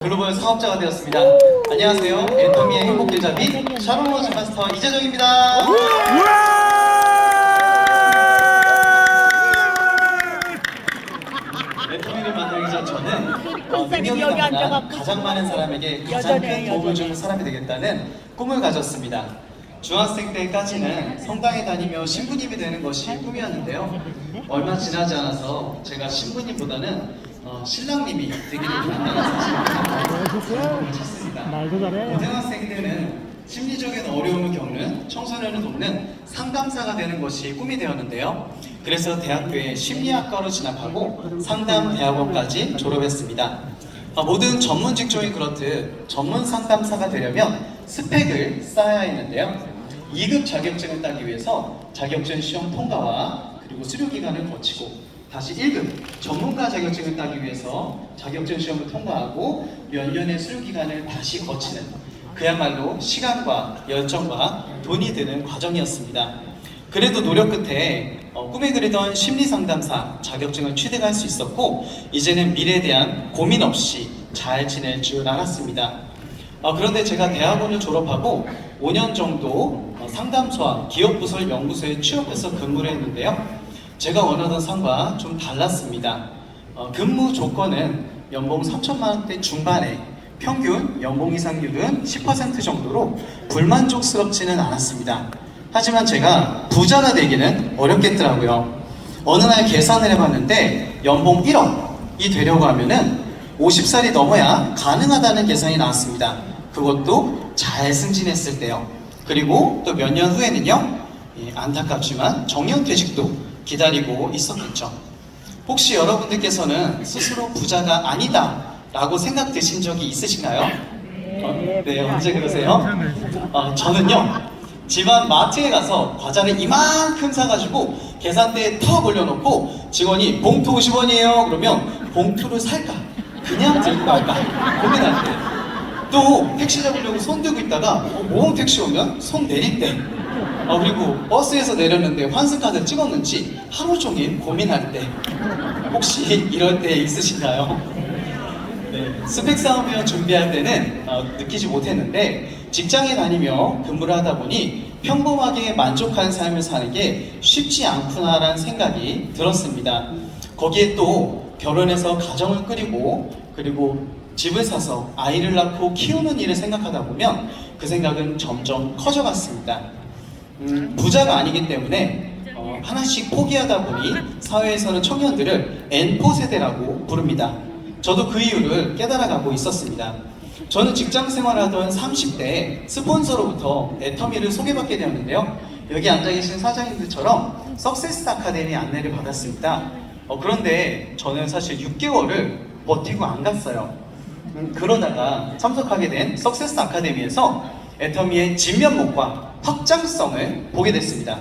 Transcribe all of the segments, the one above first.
글로벌 사업자가 되었습니다. 안녕하세요. 애터미의 행복계좌비 샤론로즈 마스터 이재정입니다. 애터미를 만들기 전 저는 능력이 강한 가장 많은 사람에게 가장 큰 도움을 주는 사람이 되겠다는 꿈을 가졌습니다. 중학생 때까지는 성당에 다니며 신부님이 되는 것이 꿈이었는데요. 얼마 지나지 않아서 제가 신부님보다는 신랑님이 되기를 바란다는 사실을 찾습니다. 고등학생 때는 심리적인 어려움을 겪는 청소년을 돕는 상담사가 되는 것이 꿈이 되었는데요. 그래서 대학교에 심리학과로 진학하고 상담대학원까지 졸업했습니다. 모든 전문 직종이 그렇듯 전문 상담사가 되려면 스펙을 쌓아야 했는데요. 2급 자격증을 따기 위해서 자격증 시험 통과와 그리고 수료 기간을 거치고 다시 1급 전문가 자격증을 따기 위해서 자격증 시험을 통과하고 몇 년의 수료 기간을 다시 거치는 그야말로 시간과 열정과 돈이 드는 과정이었습니다. 그래도 노력 끝에 꿈에 그리던 심리상담사 자격증을 취득할 수 있었고 이제는 미래에 대한 고민 없이 잘 지낼 줄 알았습니다. 그런데 제가 대학원을 졸업하고 5년 정도 상담소와 기업부설 연구소에 취업해서 근무를 했는데요. 제가 원하던 상과 좀 달랐습니다. 근무 조건은 연봉 3천만 원대 중반에 평균 연봉 이상률은 10% 정도로 불만족스럽지는 않았습니다. 하지만 제가 부자가 되기는 어렵겠더라고요. 어느 날 계산을 해봤는데 연봉 1억이 되려고 하면은 50살이 넘어야 가능하다는 계산이 나왔습니다. 그것도 잘 승진했을 때요. 그리고 또 몇 년 후에는요, 안타깝지만 정년퇴직도 기다리고 있었겠죠. 혹시 여러분들께서는 스스로 부자가 아니다 라고 생각 드신 적이 있으신가요? 네, 언제 그러세요? 저는요, 집안 마트에 가서 과자를 이만큼 사가지고 계산대에 턱 올려놓고 직원이 봉투 50원이에요 그러면 봉투를 살까? 그냥 들고 갈까? 고민할 때. 또 택시 잡으려고 손 들고 있다가 모험 택시 오면 손 내릴 때. 그리고 버스에서 내렸는데 환승카드 찍었는지 하루 종일 고민할 때. 혹시 이럴 때 있으신가요? 네, 스펙 쌓으며 준비할 때는 느끼지 못했는데 직장에 다니며 근무를 하다 보니 평범하게 만족한 삶을 사는 게 쉽지 않구나라는 생각이 들었습니다. 거기에 또 결혼해서 가정을 꾸리고 그리고 집을 사서 아이를 낳고 키우는 일을 생각하다 보면 그 생각은 점점 커져갔습니다. 부자가 아니기 때문에 하나씩 포기하다 보니 사회에서는 청년들을 N포 세대라고 부릅니다. 저도 그 이유를 깨달아가고 있었습니다. 저는 직장 생활하던 30대에 스폰서로부터 애터미를 소개받게 되었는데요. 여기 앉아 계신 사장님들처럼 석세스 아카데미 안내를 받았습니다. 그런데 저는 사실 6개월을 버티고 안 갔어요. 그러다가 참석하게 된 석세스 아카데미에서 애터미의 진면목과 확장성을 보게 됐습니다.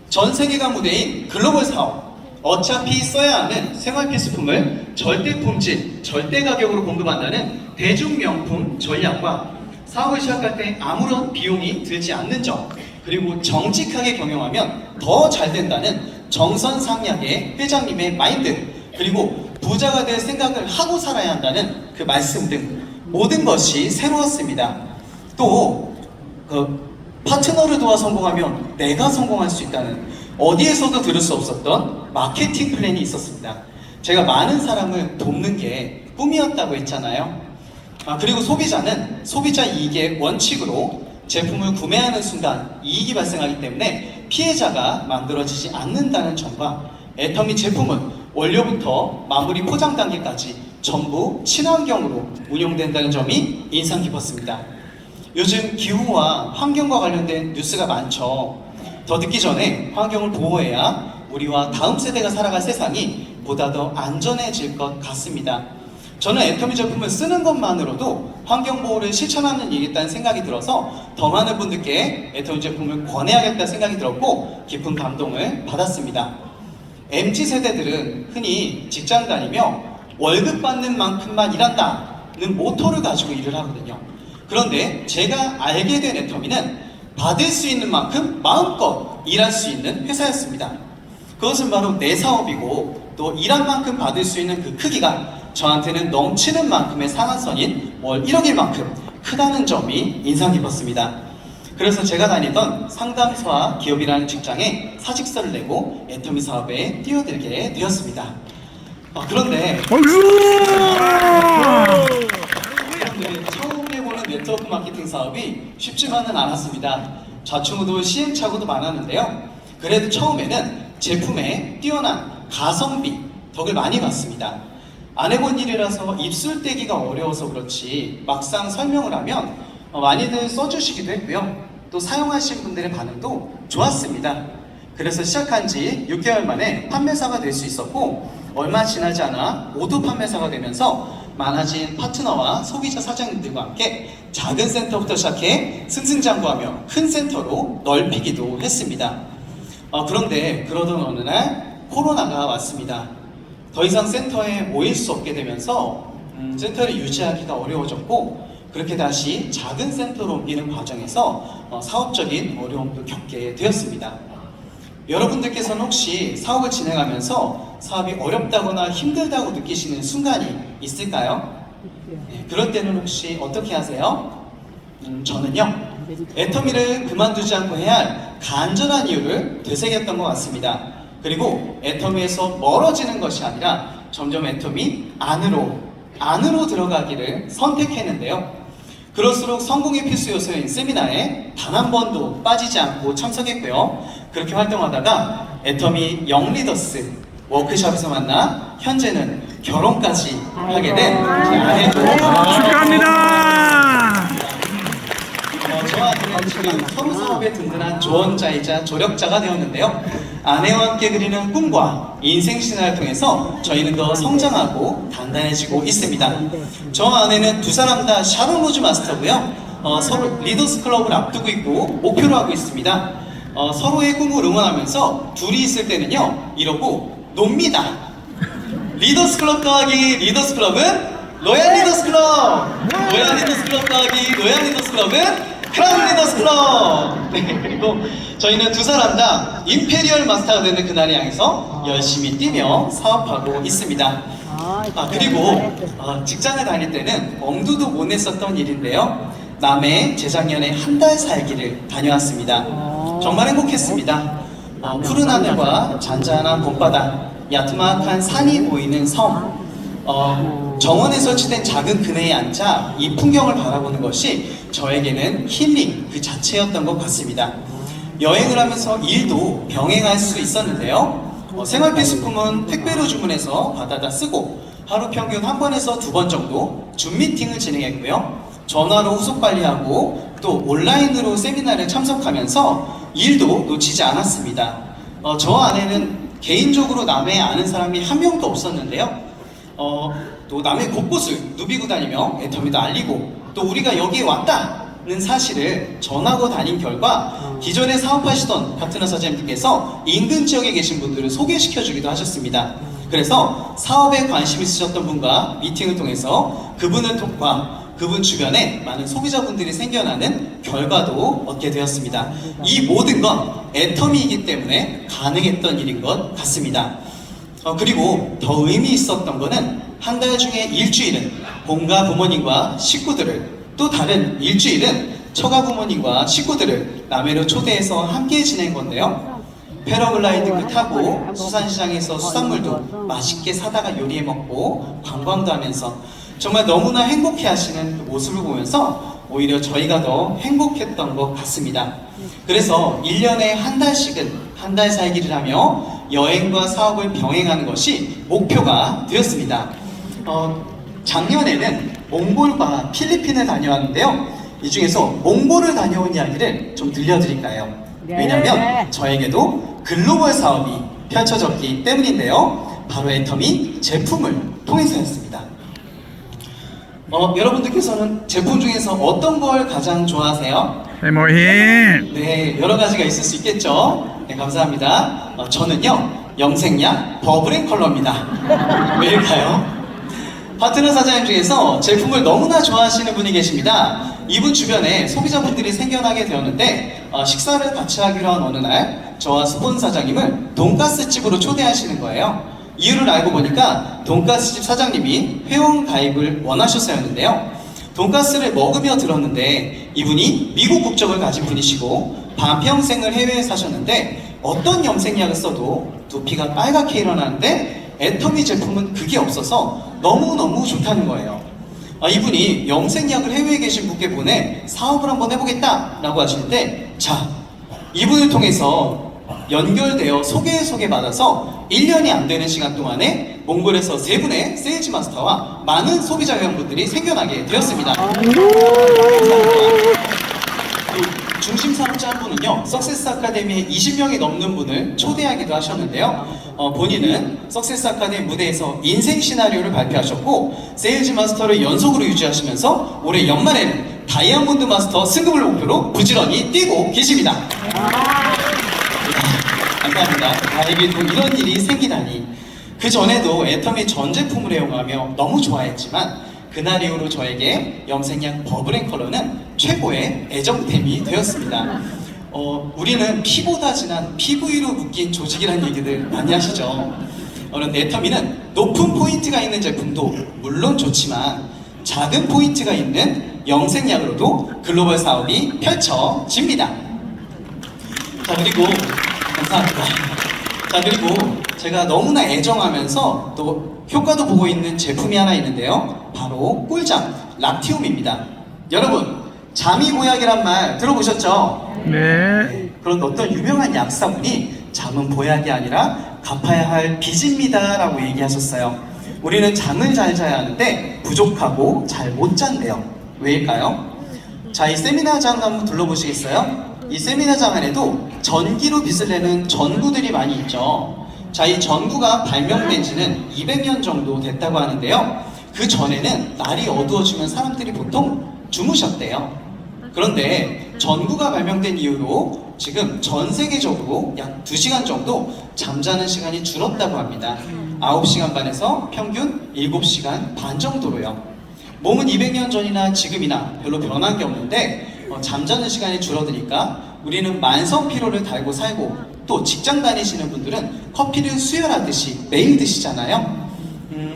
전 세계가 무대인 글로벌 사업, 어차피 써야 하는 생활 필수품을 절대 품질, 절대 가격으로 공급한다는 대중명품 전략과 사업을 시작할 때 아무런 비용이 들지 않는 점, 그리고 정직하게 경영하면 더 잘 된다는 정선상략의 회장님의 마인드, 그리고 부자가 될 생각을 하고 살아야 한다는 그 말씀 등 모든 것이 새로웠습니다. 또 파트너를 도와 성공하면 내가 성공할 수 있다는 어디에서도 들을 수 없었던 마케팅 플랜이 있었습니다. 제가 많은 사람을 돕는 게 꿈이었다고 했잖아요. 그리고 소비자는 소비자 이익의 원칙으로 제품을 구매하는 순간 이익이 발생하기 때문에 피해자가 만들어지지 않는다는 점과 애터미 제품은 원료부터 마무리 포장 단계까지 전부 친환경으로 운용된다는 점이 인상 깊었습니다. 요즘 기후와 환경과 관련된 뉴스가 많죠. 더 늦기 전에 환경을 보호해야 우리와 다음 세대가 살아갈 세상이 보다 더 안전해질 것 같습니다. 저는 애터미 제품을 쓰는 것만으로도 환경보호를 실천하는 일이겠다는 생각이 들어서 더 많은 분들께 애터미 제품을 권해야겠다는 생각이 들었고 깊은 감동을 받았습니다. MZ세대들은 흔히 직장 다니며 월급 받는 만큼만 일한다는 모토를 가지고 일을 하거든요. 그런데 제가 알게 된 애터미는 받을 수 있는 만큼 마음껏 일할 수 있는 회사였습니다. 그것은 바로 내 사업이고 또 일한 만큼 받을 수 있는 그 크기가 저한테는 넘치는 만큼의 상한선인 월 1억일 만큼 크다는 점이 인상 깊었습니다. 그래서 제가 다니던 상담소와 기업이라는 직장에 사직서를 내고 애터미 사업에 뛰어들게 되었습니다. 그런데 여러분들이 처음 해보는 네트워크 마케팅 사업이 쉽지만은 않았습니다. 좌충우돌 시행착오도 많았는데요. 그래도 처음에는 제품의 뛰어난 가성비 덕을 많이 봤습니다. 안 해본 일이라서 입술 떼기가 어려워서 그렇지 막상 설명을 하면 많이들 써주시기도 했고요. 또 사용하신 분들의 반응도 좋았습니다. 그래서 시작한 지 6개월 만에 판매사가 될 수 있었고 얼마 지나지 않아 모두 판매사가 되면서 많아진 파트너와 소비자 사장님들과 함께 작은 센터부터 시작해 승승장구하며 큰 센터로 넓히기도 했습니다. 그런데 그러던 어느 날 코로나가 왔습니다. 더 이상 센터에 모일 수 없게 되면서 센터를 유지하기가 어려워졌고 그렇게 다시 작은 센터로 옮기는 과정에서 사업적인 어려움도 겪게 되었습니다. 여러분들께서는 혹시 사업을 진행하면서 사업이 어렵다거나 힘들다고 느끼시는 순간이 있을까요? 네, 그럴 때는 혹시 어떻게 하세요? 저는요, 애터미를 그만두지 않고 해야 할 간절한 이유를 되새겼던 것 같습니다. 그리고 애터미에서 멀어지는 것이 아니라 점점 애터미 안으로 들어가기를 선택했는데요. 그럴수록 성공의 필수 요소인 세미나에 단 한 번도 빠지지 않고 참석했고요. 그렇게 활동하다가 애터미 영리더스 워크숍에서 만나 현재는 결혼까지 하게 된 제 아내도 축하합니다. 저와 아내는 지금 서로 사업의 든든한 조언자이자 조력자가 되었는데요. 아내와 함께 그리는 꿈과 인생 신화를 통해서 저희는 더 성장하고 단단해지고 있습니다. 저와 아내는 두 사람 다 샤론 로즈 마스터고요. 서로 리더스 클럽을 앞두고 있고 목표로 하고 있습니다. 서로의 꿈을 응원하면서 둘이 있을 때는요 이러고 놉니다. 리더스 클럽 더하기 리더스 클럽은 로얄 리더스 클럽, 로얄 리더스 클럽 더하기 로얄 리더스 클럽은 크라운 리더스 클럽. 네, 그리고 저희는 두 사람 다 임페리얼 마스터가 되는 그날을 향해서 열심히 뛰며 사업하고 있습니다. 그리고 직장을 다닐 때는 엄두도 못 냈었던 일인데요. 남해 재작년에 한 달 살기를 다녀왔습니다. 정말 행복했습니다. 푸른 하늘과 잔잔한 봄바다, 야트막한 산이 보이는 섬, 정원에 설치된 작은 그네에 앉아 이 풍경을 바라보는 것이 저에게는 힐링 그 자체였던 것 같습니다. 여행을 하면서 일도 병행할 수 있었는데요. 생활 필수품은 택배로 주문해서 받아다 쓰고 하루 평균 한 번에서 두 번 정도 줌 미팅을 진행했고요. 전화로 후속 관리하고 또 온라인으로 세미나를 참석하면서 일도 놓치지 않았습니다. 저와 아내는 개인적으로 남해에 아는 사람이 한 명도 없었는데요. 또 남해 곳곳을 누비고 다니며 애터미도 알리고 또 우리가 여기에 왔다는 사실을 전하고 다닌 결과 기존에 사업하시던 파트너 사장님께서 인근 지역에 계신 분들을 소개시켜 주기도 하셨습니다. 그래서 사업에 관심 있으셨던 분과 미팅을 통해서 그분 주변에 많은 소비자분들이 생겨나는 결과도 얻게 되었습니다. 이 모든 건 애터미이기 때문에 가능했던 일인 것 같습니다. 그리고 더 의미 있었던 거는 한 달 중에 일주일은 본가 부모님과 식구들을, 또 다른 일주일은 처가 부모님과 식구들을 남해로 초대해서 함께 지낸 건데요. 패러글라이딩도 타고 수산시장에서 수산물도 맛있게 사다가 요리해 먹고 관광도 하면서 정말 너무나 행복해 하시는 그 모습을 보면서 오히려 저희가 더 행복했던 것 같습니다. 그래서 1년에 한 달씩은 한 달 살기를 하며 여행과 사업을 병행하는 것이 목표가 되었습니다. 작년에는 몽골과 필리핀을 다녀왔는데요. 이 중에서 몽골을 다녀온 이야기를 좀 들려드릴까요? 왜냐하면 저에게도 글로벌 사업이 펼쳐졌기 때문인데요. 바로 애터미 제품을 통해서였습니다. 여러분들께서는 제품 중에서 어떤 걸 가장 좋아하세요? 해모힘. 네, 여러 가지가 있을 수 있겠죠. 네, 감사합니다. 저는요, 영생약 버블앤컬러입니다. 왜일까요? 파트너 사장님 중에서 제품을 너무나 좋아하시는 분이 계십니다. 이분 주변에 소비자분들이 생겨나게 되었는데 식사를 같이 하기로 한 어느 날 저와 수본 사장님을 돈가스 집으로 초대하시는 거예요. 이유를 알고 보니까 돈가스 집 사장님이 회원 가입을 원하셨었는데요. 돈가스를 먹으며 들었는데 이분이 미국 국적을 가진 분이시고 반평생을 해외에 사셨는데 어떤 염색약을 써도 두피가 빨갛게 일어나는데 애터미 제품은 그게 없어서 너무너무 좋다는 거예요. 이분이 염색약을 해외에 계신 분께 보내 사업을 한번 해보겠다 라고 하시는데, 자, 이분을 통해서 연결되어 소개받아서 1년이 안 되는 시간 동안에 몽골에서 3분의 세일즈 마스터와 많은 소비자 회원분들이 생겨나게 되었습니다. 중심 사업자 한 분은요, 석세스 아카데미에 20명이 넘는 분을 초대하기도 하셨는데요. 본인은 석세스 아카데미 무대에서 인생 시나리오를 발표하셨고 세일즈 마스터를 연속으로 유지하시면서 올해 연말에는 다이아몬드 마스터 승급을 목표로 부지런히 뛰고 계십니다. 감사합니다. 다행히도 이런 일이 생기다니. 그 전에도 애터미 전 제품을 애용하며 너무 좋아했지만 그날 이후로 저에게 염색약 버블앤컬러는 최고의 애정템이 되었습니다. 우리는 피보다 진한 피부위로 묶인 조직이라는 얘기들 많이 하시죠. 그런데 애터미는 높은 포인트가 있는 제품도 물론 좋지만 작은 포인트가 있는 염색약으로도 글로벌 사업이 펼쳐집니다. 자, 그리고 감사합니다. 자, 그리고 제가 너무나 애정하면서 또 효과도 보고 있는 제품이 하나 있는데요. 바로 꿀잠 락티움입니다. 여러분, 잠이 보약이란 말 들어보셨죠? 네. 그런 어떤 유명한 약사분이 잠은 보약이 아니라 갚아야 할 빚입니다 라고 얘기하셨어요. 우리는 잠을 잘 자야 하는데 부족하고 잘 못 잔대요. 왜일까요? 자, 이 세미나장 한번 둘러보시겠어요? 이 세미나장 안에도 전기로 빛을 내는 전구들이 많이 있죠. 자, 이 전구가 발명된 지는 200년 정도 됐다고 하는데요. 그 전에는 날이 어두워지면 사람들이 보통 주무셨대요. 그런데 전구가 발명된 이후로 지금 전 세계적으로 약 2시간 정도 잠자는 시간이 줄었다고 합니다. 9시간 반에서 평균 7시간 반 정도로요. 몸은 200년 전이나 지금이나 별로 변한 게 없는데 잠자는 시간이 줄어드니까 우리는 만성 피로를 달고 살고 또 직장 다니시는 분들은 커피를 수혈하듯이 매일 드시잖아요.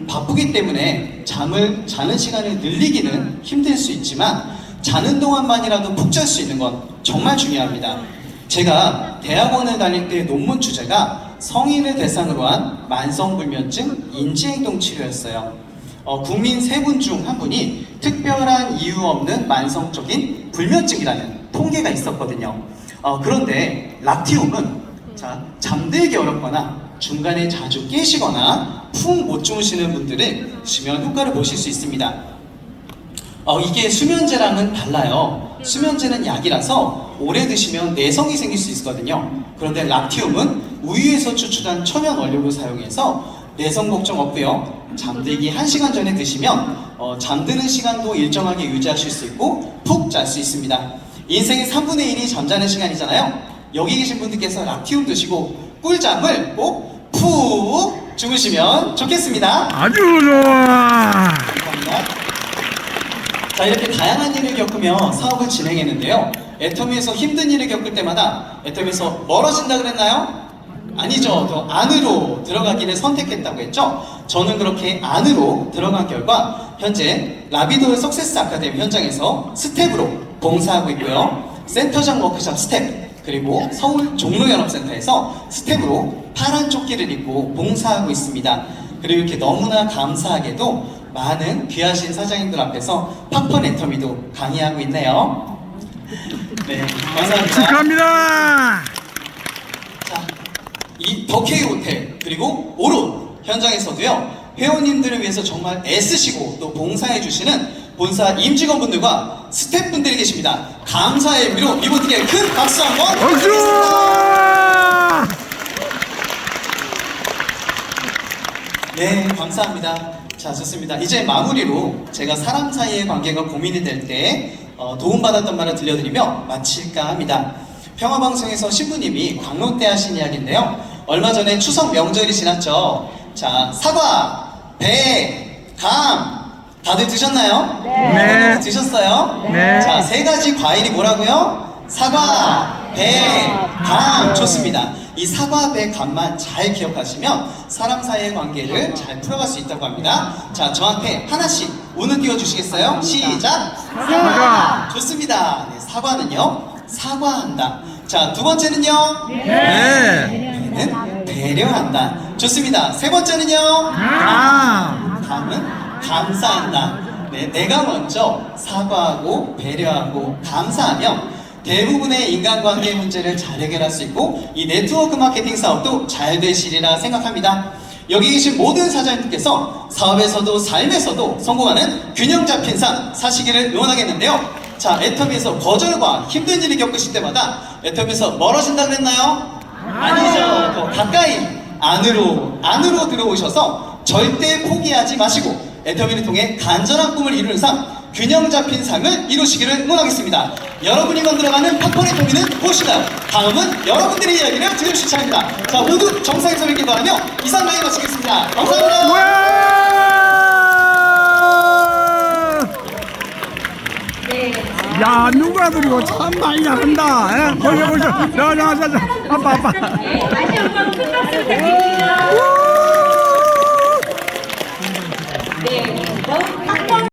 바쁘기 때문에 잠을 자는 시간을 늘리기는 힘들 수 있지만 자는 동안만이라도 푹 잘 수 있는 건 정말 중요합니다. 제가 대학원을 다닐 때 논문 주제가 성인을 대상으로 한 만성불면증 인지행동 치료였어요. 국민 3분 중 한 분이 특별한 이유 없는 만성적인 불면증이라는 통계가 있었거든요. 그런데 락티움은 잠들기 어렵거나 중간에 자주 깨시거나 푹 못 주무시는 분들은 수면 효과를 보실 수 있습니다. 이게 수면제랑은 달라요. 수면제는 약이라서 오래 드시면 내성이 생길 수 있거든요. 그런데 락티움은 우유에서 추출한 천연 원료를 사용해서 내성 걱정 없고요. 잠들기 1시간 전에 드시면 잠드는 시간도 일정하게 유지하실 수 있고 푹 잘 수 있습니다. 인생의 3분의 1이 잠자는 시간이잖아요. 여기 계신 분들께서 락티움 드시고 꿀잠을 꼭 푹 주무시면 좋겠습니다. 아주 좋아. 감사합니다. 자, 이렇게 다양한 일을 겪으며 사업을 진행했는데요. 애터미에서 힘든 일을 겪을 때마다 애터미에서 멀어진다 그랬나요? 아니죠. 더 안으로 들어가기를 선택했다고 했죠. 저는 그렇게 안으로 들어간 결과 현재 라비도의 석세스 아카데미 현장에서 스텝으로 봉사하고 있고요. 센터장 워크샵 스텝, 그리고 서울 종로연합센터에서 스텝으로 파란 조끼를 입고 봉사하고 있습니다. 그리고 이렇게 너무나 감사하게도 많은 귀하신 사장님들 앞에서 팝펀 애터미도 강의하고 있네요. 네, 감사합니다. 축하합니다. 자, 이 더케이 호텔 그리고 오롯 현장에서도요, 회원님들을 위해서 정말 애쓰시고 또 봉사해주시는 본사 임직원분들과 스태프분들이 계십니다. 감사의 의미로 이분들께 큰 박수 한번 부탁드리겠습니다. 네, 감사합니다. 자, 좋습니다. 이제 마무리로 제가 사람 사이의 관계가 고민이 될 때 도움받았던 말을 들려드리며 마칠까 합니다. 평화방송에서 신부님이 광론 때 하신 이야기인데요. 얼마 전에 추석 명절이 지났죠. 자, 사과, 배, 감 다들 드셨나요? 네. 드셨어요? 네. 자, 3가지 과일이 뭐라고요? 사과, 배, 감. 좋습니다. 이 사과, 배, 감만 잘 기억하시면 사람 사이의 관계를 잘 풀어갈 수 있다고 합니다. 자, 저한테 하나씩 운을 띄워주시겠어요? 시작! 사과. 좋습니다. 네, 사과는요, 사과한다. 자, 두 번째는요, 배. 배는 배려한다. 좋습니다. 세 번째는요, 감. 감은 감사한다. 네, 내가 먼저 사과하고 배려하고 감사하면 대부분의 인간관계 문제를 잘 해결할 수 있고 이 네트워크 마케팅 사업도 잘 되시리라 생각합니다. 여기 계신 모든 사장님께서 사업에서도 삶에서도 성공하는 균형 잡힌 삶 사시기를 응원하겠는데요. 자, 애터미에서 거절과 힘든 일을 겪으실 때마다 애터미에서 멀어진다 그랬나요? 아니죠. 더 가까이 안으로 들어오셔서 절대 포기하지 마시고 애터미를 통해 간절한 꿈을 이루는 삶, 균형 잡힌 삶을 이루시기를 응원하겠습니다. 여러분이 만들어가는 팝콘의 토미는 무엇인가요? 다음은 여러분들의 이야기를 들려주실 차례입니다. 자, 모두 정상에서 뵙길 바라며 이상 강의 마치겠습니다. 감사합니다. 야, 누가 들이고 참 많이 잘한다. 벌써. 자, 아빠. 다시 한번 큰 박수